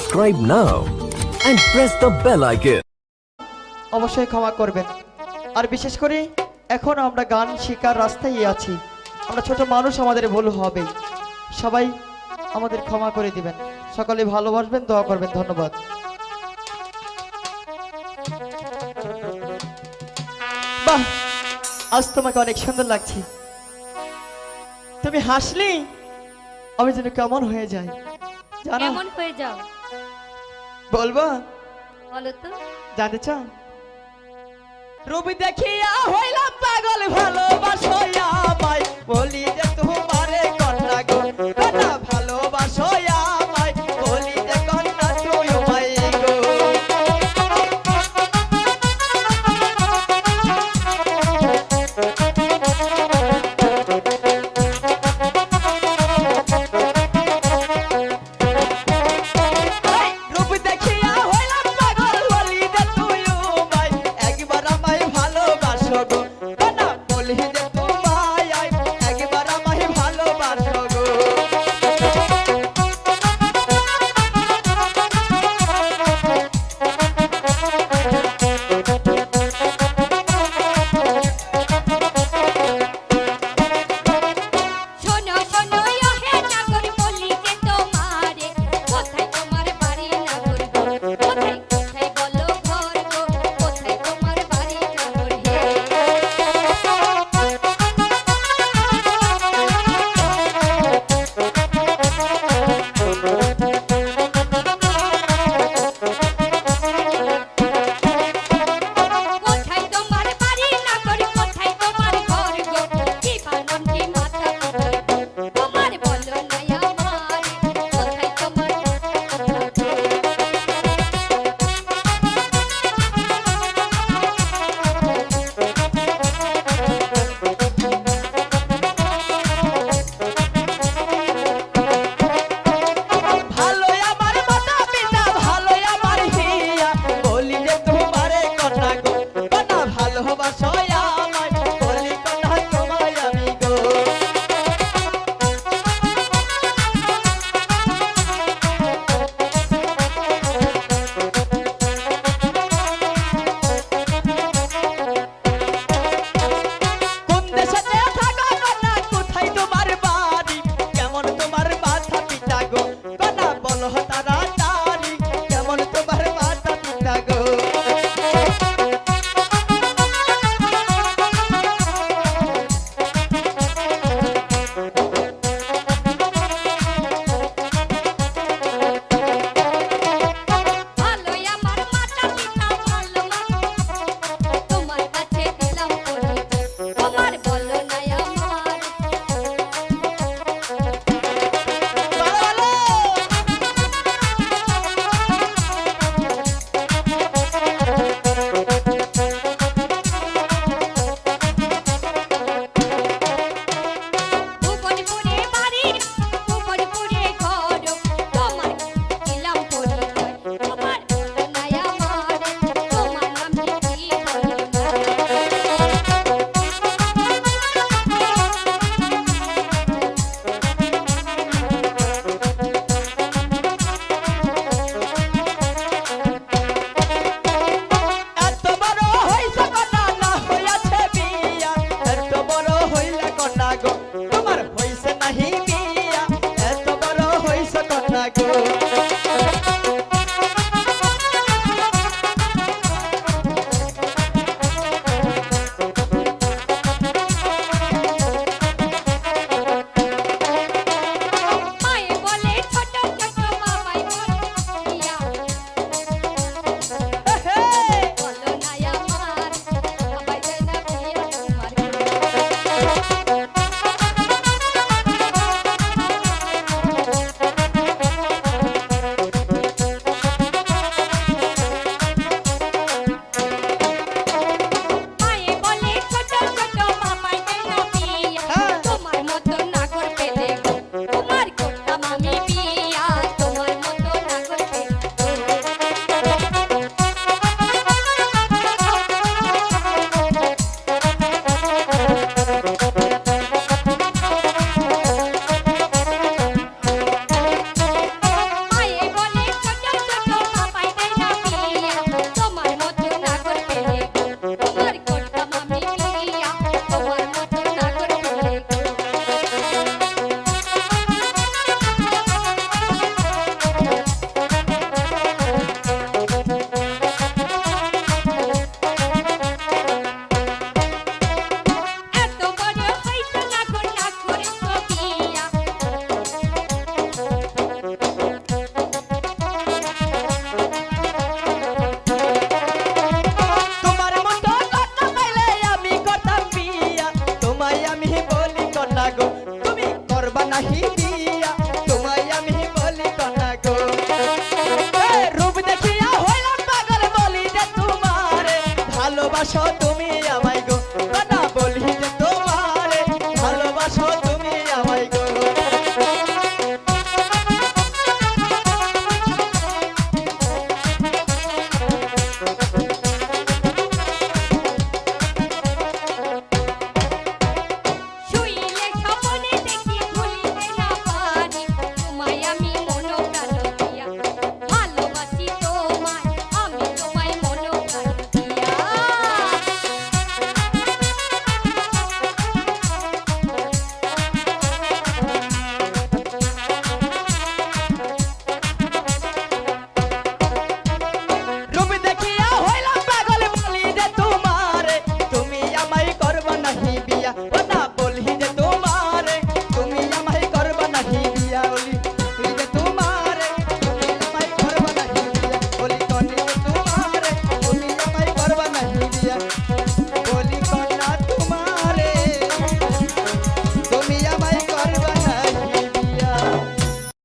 Subscribe now and press the bell icon. অবশ্যই ক্ষমা করবেন। আর বিশেষ করে এখন আমরা গান শেখার রাস্তায় আছি। আমরা ছোট মানুষ, আমাদের ভুল হবে, সবাই আমাদের ক্ষমা করে দিবেন। সকলে ভালোবাসবেন, দোয়া করবেন। ধন্যবাদ। বাহ, আজ তোমাকে অনেক সুন্দর লাগছে। তুমি হাসলি আমি যেন কেমন হয়ে যাই জানো। কেমন হয়ে যাও বলবো? বলো তো। জানতে চাও? রবি দেখিয়া হইলাম পাগল, ভালোবাসো আমায়, বলি যে তোমারে কন্যা গো, কন্যা ভালোবাসো আমায়, বলি যে কন্যা তুই আমায় গো। রূপ দেখিয়া হইলাম পাগল, বলি যে তুই আমায়, একবার আমায় ভালোবাসো গো, কন্যা বলি যে তোমায়, একবার আমায় ভালোবাসো গো। শোনো শোনো হে নাগর, বলি যে তোমারে, কোথায় তোমার বাড়ি নাগর গো, কোথায় কোথায় বলো ঘর গো, কোথায় তোমার বাড়ি নাগর হে। কোথায় তোমার বাড়ি নাগর, কোথায় তোমার ঘর গো, কি বানাম কি মাথা কোথায় গো, তোমার বলো না আমার, কোথায় তোমার মাথা কোথায় গো। ভালো আমার মাতা পিতা, ভালো আমার হিয়া, বলি যে তোমারে কন্যা গো, কন্যা ভালোবাসো আমায়, বলি কন্যা তোমায় আমি গো। কোন দেশেতে থাকো কন্যা, কোথায় তোমার বাড়ি, কেমন তোমার মাথা পিতা গো, কন্যা বলো তারা